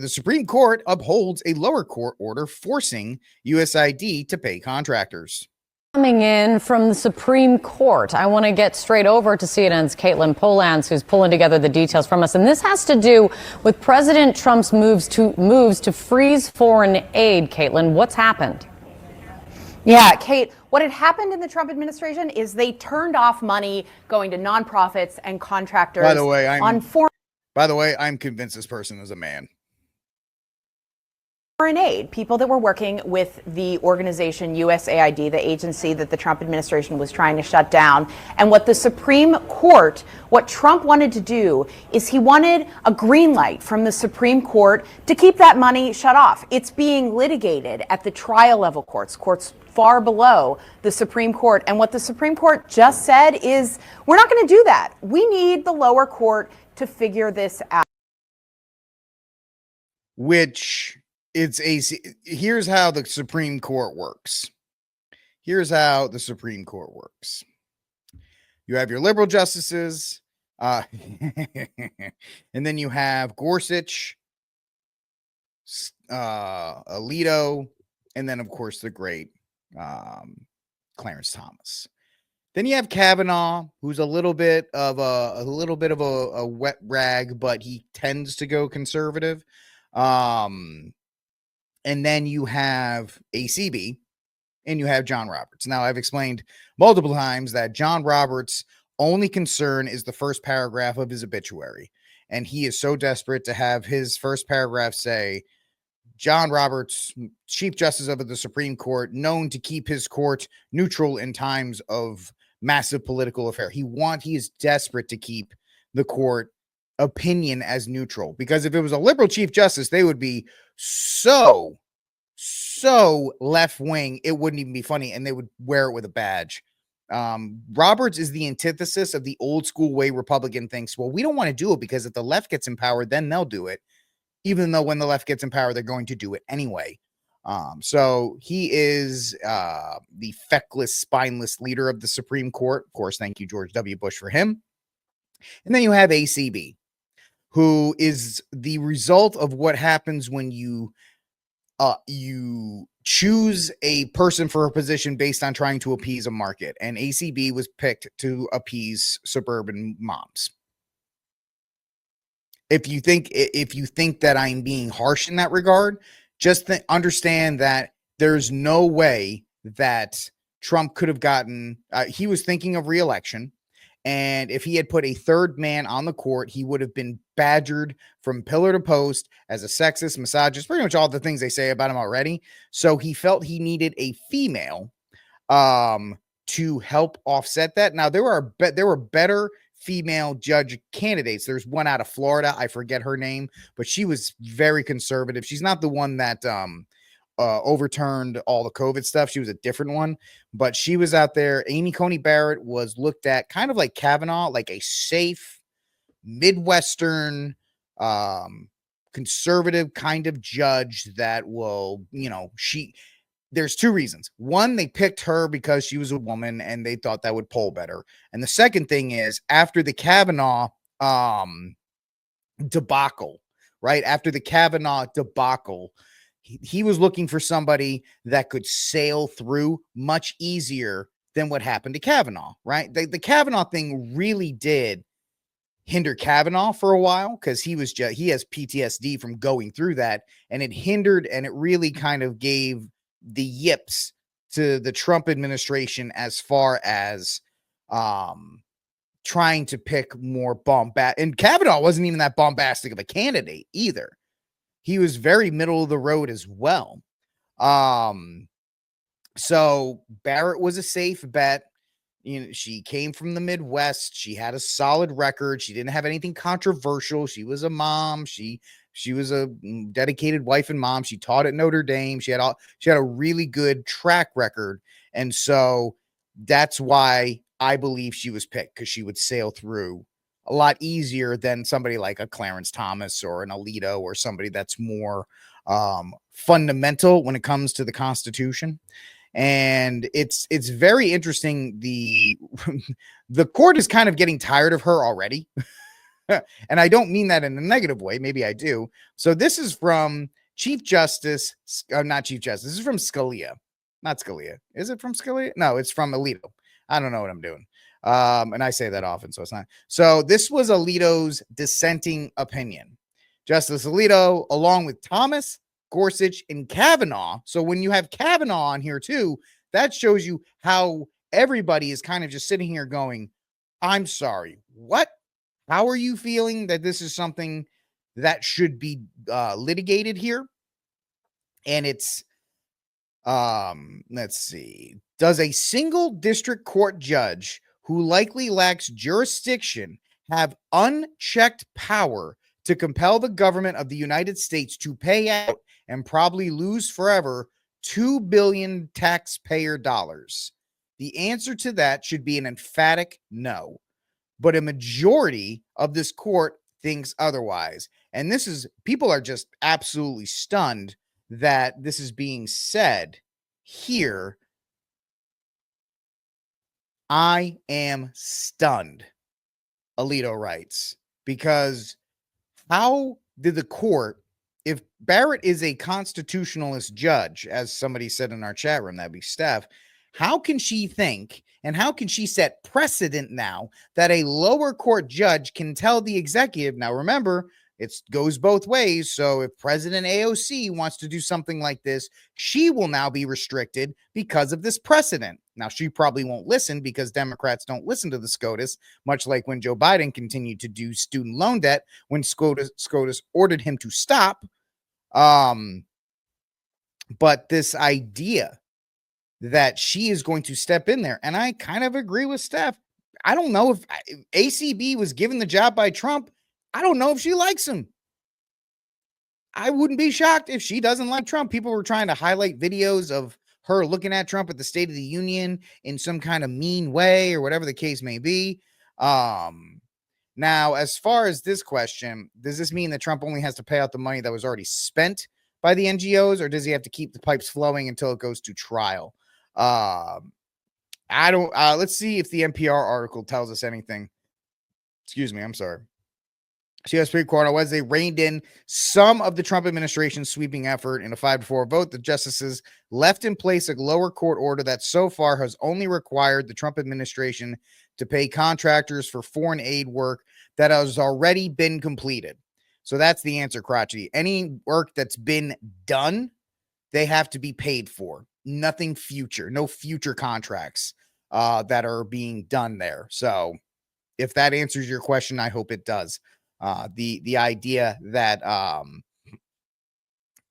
The Supreme Court upholds a lower court order forcing USAID to pay contractors. Coming in from the Supreme Court, I want to get straight over to CNN's Caitlin Polans, who's pulling together the details from us. And this has to do with President Trump's moves to freeze foreign aid. Caitlin, what's happened? Yeah, Kate, what had happened in the Trump administration is they turned off money going to nonprofits and contractors. By the way, I'm convinced this person is a man. Foreign aid, people that were working with the organization USAID, the agency that the Trump administration was trying to shut down. And what the Supreme Court, what Trump wanted to do is he wanted a green light from the Supreme Court to keep that money shut off. It's being litigated at the trial level courts far below the Supreme Court. And what the Supreme Court just said is, we're not going to do that. We need the lower court to figure this out. Here's how the Supreme Court works. Here's how the Supreme Court works. You have your liberal justices, and then you have Gorsuch, Alito, and then of course the great Clarence Thomas. Then you have Kavanaugh, who's a little bit of a wet rag, but he tends to go conservative. And then you have ACB and you have John Roberts. Now, I've explained multiple times that John Roberts' only concern is the first paragraph of his obituary. And he is so desperate to have his first paragraph say, John Roberts, Chief Justice of the Supreme Court, known to keep his court neutral in times of massive political affair. He is desperate to keep the court opinion as neutral, because if it was a liberal Chief Justice, they would be so left wing, it wouldn't even be funny, and they would wear it with a badge. Roberts is the antithesis of the old school way Republican thinks, well, we don't want to do it because if the left gets in power, then they'll do it, even though when the left gets in power, they're going to do it anyway. So he is the feckless, spineless leader of the Supreme Court. Of course, thank you, George W. Bush, for him. And then you have ACB, who is the result of what happens when you choose a person for a position based on trying to appease a market. And ACB was picked to appease suburban moms. If you think that I'm being harsh in that regard, just understand that there's no way that Trump could have gotten, he was thinking of re-election. And if he had put a third man on the court, he would have been badgered from pillar to post as a sexist, misogynist, pretty much all the things they say about him already. So he felt he needed a female to help offset that. Now, there were better female judge candidates. There's one out of Florida. I forget her name, but she was very conservative. She's not the one that overturned all the COVID stuff. She was a different one, but she was out there. Amy Coney Barrett was looked at kind of like Kavanaugh, like a safe Midwestern conservative kind of judge that will, there's two reasons. One, they picked her because she was a woman and they thought that would poll better. And the second thing is, after the Kavanaugh debacle, right? After the Kavanaugh debacle, he was looking for somebody that could sail through much easier than what happened to Kavanaugh, right? The Kavanaugh thing really did hinder Kavanaugh for a while because he has PTSD from going through that, and it hindered and it really kind of gave the yips to the Trump administration as far as trying to pick more bombastic. And Kavanaugh wasn't even that bombastic of a candidate either. He was very middle of the road as well. So Barrett was a safe bet. She came from the Midwest. She had a solid record. She didn't have anything controversial. She was a mom. She was a dedicated wife and mom. She taught at Notre Dame. She had a really good track record. And so that's why I believe she was picked, because she would sail through a lot easier than somebody like a Clarence Thomas or an Alito or somebody that's more fundamental when it comes to the Constitution. And it's very interesting. The court is kind of getting tired of her already. And I don't mean that in a negative way. Maybe I do. So this is from Chief Justice, not Chief Justice. This is from Scalia, not Scalia. Is it from Scalia? No, it's from Alito. I don't know what I'm doing. And I say that often, so it's not. So this was Alito's dissenting opinion. Justice Alito, along with Thomas, Gorsuch, and Kavanaugh. So when you have Kavanaugh on here too, that shows you how everybody is kind of just sitting here going, I'm sorry, what? How are you feeling that this is something that should be litigated here? And it's, let's see, does a single district court judge who likely lacks jurisdiction have unchecked power to compel the government of the United States to pay out and probably lose forever $2 billion taxpayer dollars? The answer to that should be an emphatic no. But a majority of this court thinks otherwise. And this is, people are just absolutely stunned that this is being said here. I am stunned, Alito writes, because how did the court, if Barrett is a constitutionalist judge, as somebody said in our chat room, that'd be Steph, how can she think and how can she set precedent now that a lower court judge can tell the executive? Now, remember, it goes both ways. So if President AOC wants to do something like this, she will now be restricted because of this precedent. Now, she probably won't listen because Democrats don't listen to the SCOTUS, much like when Joe Biden continued to do student loan debt when SCOTUS ordered him to stop. But this idea that she is going to step in there, and I kind of agree with Steph. I don't know if ACB was given the job by Trump. I don't know if she likes him. I wouldn't be shocked if she doesn't like Trump. People were trying to highlight videos of her looking at Trump at the State of the Union in some kind of mean way or whatever the case may be. Now, as far as this question, does this mean that Trump only has to pay out the money that was already spent by the NGOs, or does he have to keep the pipes flowing until it goes to trial? I don't, let's see if the NPR article tells us anything. Excuse me. I'm sorry. U.S. Supreme Court on Wednesday reined in some of the Trump administration's sweeping effort in a 5-4 vote. The justices left in place a lower court order that so far has only required the Trump administration to pay contractors for foreign aid work that has already been completed. So that's the answer, Crotchety. Any work that's been done, they have to be paid for. Nothing future, no future contracts that are being done there. So if that answers your question, I hope it does. The idea that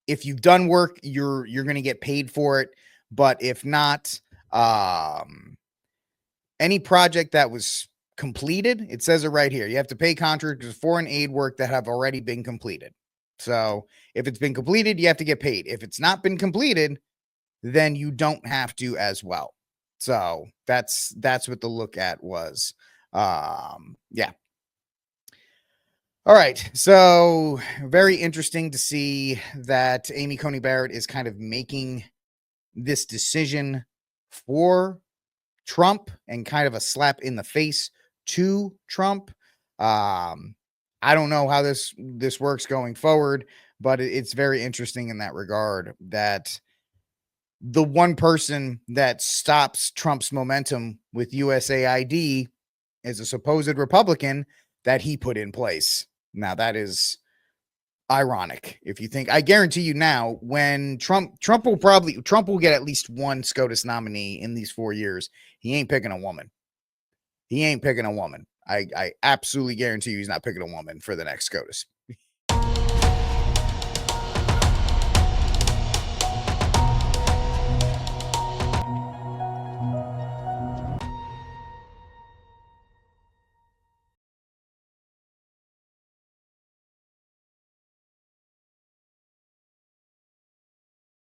if you've done work, you're going to get paid for it. But if not, any project that was completed, it says it right here. You have to pay contractors for foreign aid work that have already been completed. So if it's been completed, you have to get paid. If it's not been completed, then you don't have to as well. So that's what the look at was. Yeah. All right. So very interesting to see that Amy Coney Barrett is kind of making this decision for Trump and kind of a slap in the face to Trump. I don't know how this works going forward, but it's very interesting in that regard that the one person that stops Trump's momentum with USAID is a supposed Republican that he put in place. Now that is ironic. If you think, I guarantee you now, when Trump will get at least one SCOTUS nominee in these 4 years. He ain't picking a woman. He ain't picking a woman. I absolutely guarantee you he's not picking a woman for the next SCOTUS.